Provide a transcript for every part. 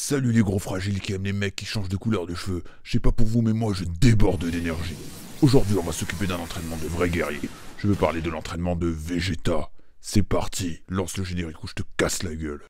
Salut les gros fragiles qui aiment les mecs qui changent de couleur de cheveux. Je sais pas pour vous mais moi je déborde d'énergie. Aujourd'hui on va s'occuper d'un entraînement de vrai guerrier. Je veux parler de l'entraînement de Vegeta. C'est parti, lance le générique ou je te casse la gueule.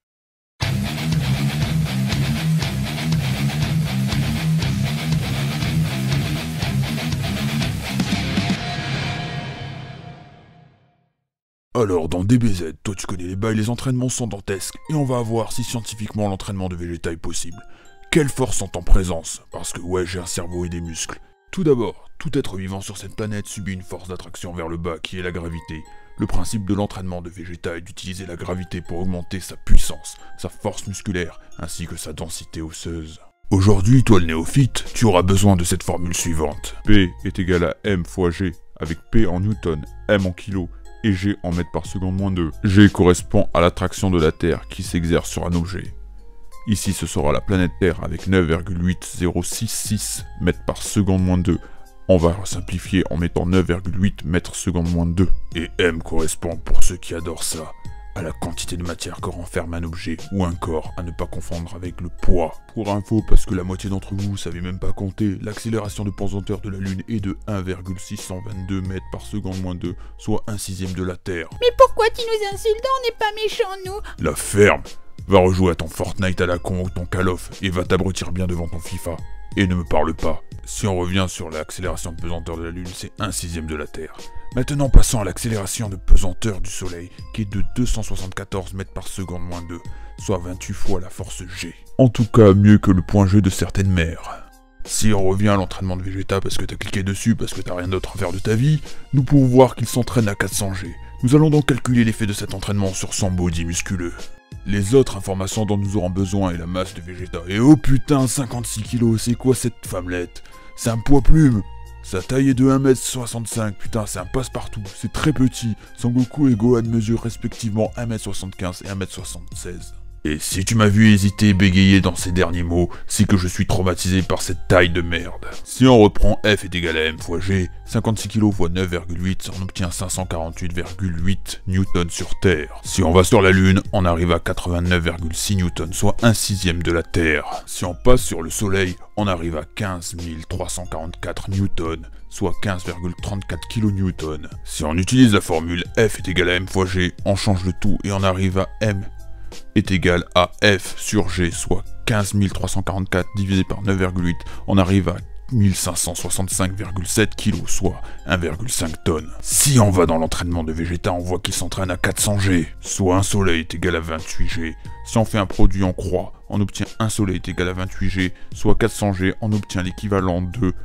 Alors, dans DBZ, toi tu connais les bails, les entraînements sont dantesques, et on va voir si scientifiquement l'entraînement de Vegeta est possible. Quelle force sont en présence? Parce que ouais, j'ai un cerveau et des muscles. Tout d'abord, tout être vivant sur cette planète subit une force d'attraction vers le bas qui est la gravité. Le principe de l'entraînement de Vegeta est d'utiliser la gravité pour augmenter sa puissance, sa force musculaire, ainsi que sa densité osseuse. Aujourd'hui, toi le néophyte, tu auras besoin de cette formule suivante. P est égal à M fois G, avec P en newton, M en kilo, et G en mètres par seconde moins 2. G correspond à l'attraction de la Terre qui s'exerce sur un objet. Ici ce sera la planète Terre avec 9,8066 mètres par seconde moins 2. On va simplifier en mettant 9,8 mètres seconde moins 2. Et M correspond, pour ceux qui adorent ça, à la quantité de matière que renferme un objet ou un corps, à ne pas confondre avec le poids. Pour info, parce que la moitié d'entre vous savez même pas compter, l'accélération de pesanteur de la Lune est de 1,622 mètres par seconde moins 2, soit 1/6 de la Terre. Mais pourquoi tu nous insultes? On n'est pas méchants, nous. La ferme! Va rejouer à ton Fortnite à la con ou ton Call of, et va t'abrutir bien devant ton FIFA. Et ne me parle pas. Si on revient sur l'accélération de pesanteur de la Lune, c'est 1/6 de la Terre. Maintenant passons à l'accélération de pesanteur du Soleil, qui est de 274 mètres par seconde moins 2, soit 28 fois la force G. En tout cas, mieux que le point G de certaines mers. Si on revient à l'entraînement de Vegeta parce que t'as cliqué dessus, parce que t'as rien d'autre à faire de ta vie, nous pouvons voir qu'il s'entraîne à 400 G. Nous allons donc calculer l'effet de cet entraînement sur son body musculeux. Les autres informations dont nous aurons besoin est la masse de Vegeta. Et oh putain, 56 kg, c'est quoi cette femmelette? C'est un poids plume. Sa taille est de 1m65, putain c'est un passe-partout, c'est très petit. Son Goku et Gohan mesurent respectivement 1m75 et 1m76. Et si tu m'as vu hésiter et bégayer dans ces derniers mots, c'est que je suis traumatisé par cette taille de merde. Si on reprend F est égal à M fois G, 56 kg fois 9,8, on obtient 548,8 newtons sur Terre. Si on va sur la Lune, on arrive à 89,6 newtons, soit 1/6 de la Terre. Si on passe sur le Soleil, on arrive à 15 344 newtons, soit 15,34 kN. Si on utilise la formule F est égal à M fois G, on change le tout et on arrive à M est égal à F sur G, soit 15 344 divisé par 9,8, on arrive à 1565,7 kg, soit 1,5 tonnes. Si on va dans l'entraînement de Vegeta, on voit qu'il s'entraîne à 400 G, soit un soleil est égal à 28 G. Si on fait un produit en croix, on obtient un soleil est égal à 28 G, soit 400 G, on obtient l'équivalent de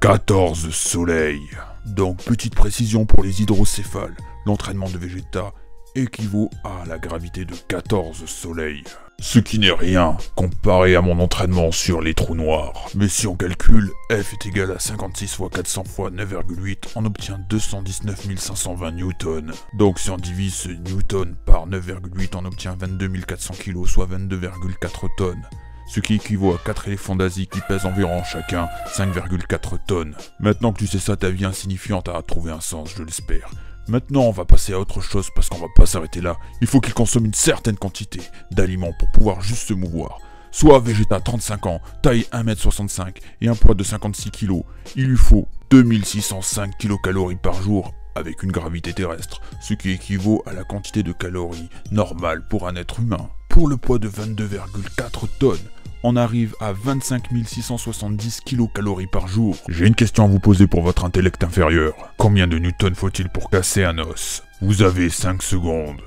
14 soleils. Donc petite précision pour les hydrocéphales, l'entraînement de Vegeta équivaut à la gravité de 14 soleils. Ce qui n'est rien comparé à mon entraînement sur les trous noirs. Mais si on calcule, F est égal à 56 fois 400 fois 9,8, on obtient 219 520 newtons. Donc si on divise ce newton par 9,8, on obtient 22 400 kg, soit 22,4 tonnes. Ce qui équivaut à 4 éléphants d'Asie qui pèsent environ chacun 5,4 tonnes. Maintenant que tu sais ça, ta vie insignifiante a trouvé un sens, je l'espère. Maintenant, on va passer à autre chose parce qu'on va pas s'arrêter là. Il faut qu'il consomme une certaine quantité d'aliments pour pouvoir juste se mouvoir. Soit Vegeta 35 ans, taille 1m65 et un poids de 56 kg, il lui faut 2605 kcal par jour avec une gravité terrestre, ce qui équivaut à la quantité de calories normale pour un être humain. Pour le poids de 22,4 tonnes, on arrive à 25 670 kcal par jour. J'ai une question à vous poser pour votre intellect inférieur. Combien de newtons faut-il pour casser un os? Vous avez 5 secondes.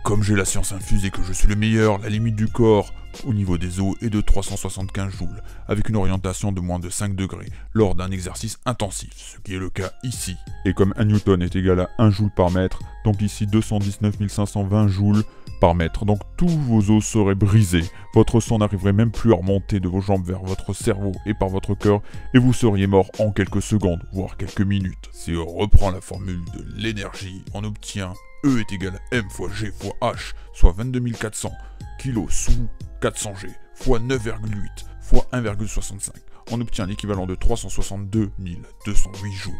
Comme j'ai la science infuse et que je suis le meilleur, la limite du corps au niveau des os est de 375 joules, avec une orientation de moins de 5 degrés, lors d'un exercice intensif, ce qui est le cas ici. Et comme 1 newton est égal à 1 joule par mètre, donc ici 219 520 joules par mètre, donc tous vos os seraient brisés, votre sang n'arriverait même plus à remonter de vos jambes vers votre cerveau et par votre cœur, et vous seriez mort en quelques secondes, voire quelques minutes. Si on reprend la formule de l'énergie, on obtient E est égal à M fois G fois H, soit 22 400 kg sous 400 G, fois 9,8, fois 1,65. On obtient l'équivalent de 362 208 joules.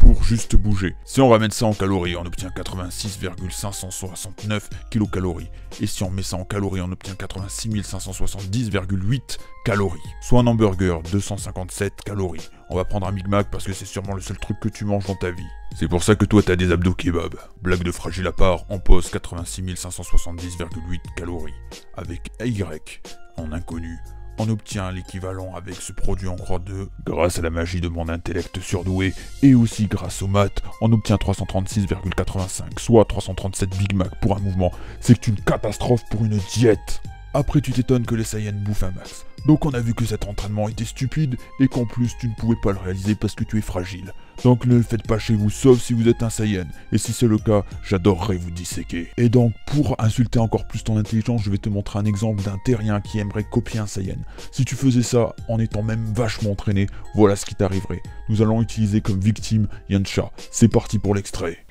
pour juste bouger. Si on ramène ça en calories, on obtient 86,569 kilocalories. Et si on met ça en calories, on obtient 86 570,8 calories. Soit un hamburger, 257 calories. On va prendre un Big Mac parce que c'est sûrement le seul truc que tu manges dans ta vie. C'est pour ça que toi t'as des abdos kebab. Blague de fragile à part, on pose 86 570,8 calories. Avec Y, en inconnu, on obtient l'équivalent avec ce produit en croix 2. Grâce à la magie de mon intellect surdoué, et aussi grâce aux maths, on obtient 336,85, soit 337 Big Mac pour un mouvement. C'est une catastrophe pour une diète. Après tu t'étonnes que les Saiyans bouffent un max. Donc on a vu que cet entraînement était stupide, et qu'en plus tu ne pouvais pas le réaliser parce que tu es fragile. Donc ne le faites pas chez vous, sauf si vous êtes un Saiyan. Et si c'est le cas, j'adorerais vous disséquer. Et donc, pour insulter encore plus ton intelligence, je vais te montrer un exemple d'un terrien qui aimerait copier un Saiyan. Si tu faisais ça en étant même vachement entraîné, voilà ce qui t'arriverait. Nous allons utiliser comme victime Yancha. C'est parti pour l'extrait.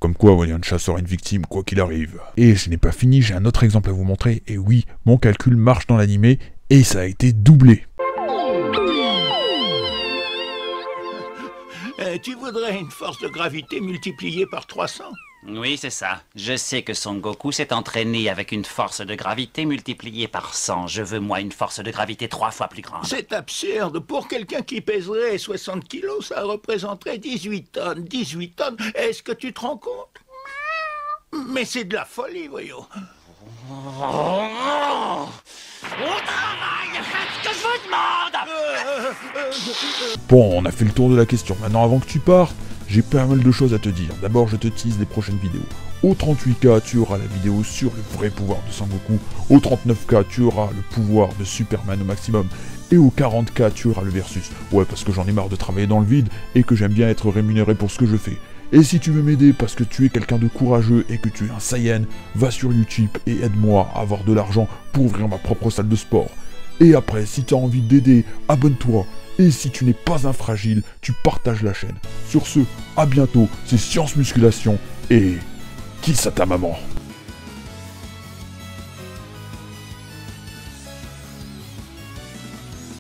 Comme quoi, Yancha sera une victime, quoi qu'il arrive. Et je n'ai pas fini, j'ai un autre exemple à vous montrer, et oui, mon calcul marche dans l'animé, et ça a été doublé. Tu voudrais une force de gravité multipliée par 300 ? Oui, c'est ça. Je sais que Son Goku s'est entraîné avec une force de gravité multipliée par 100. Je veux, moi, une force de gravité 3 fois plus grande. C'est absurde. Pour quelqu'un qui pèserait 60 kilos, ça représenterait 18 tonnes. 18 tonnes, est-ce que tu te rends compte? Mais c'est de la folie, voyons. Au travail, faites ce que je vous demande. Bon, on a fait le tour de la question. Maintenant, avant que tu partes, j'ai pas mal de choses à te dire. D'abord, je te tease les prochaines vidéos. Au 38K, tu auras la vidéo sur le vrai pouvoir de Sangoku. Au 39K, tu auras le pouvoir de Superman au maximum. Et au 40K, tu auras le versus. Ouais, parce que j'en ai marre de travailler dans le vide et que j'aime bien être rémunéré pour ce que je fais. Et si tu veux m'aider parce que tu es quelqu'un de courageux et que tu es un Saiyan, va sur YouTube et aide-moi à avoir de l'argent pour ouvrir ma propre salle de sport. Et après, si tu as envie d'aider, abonne-toi. Et si tu n'es pas un fragile, tu partages la chaîne. Sur ce, à bientôt, c'est Science Musculation et kiss à ta maman.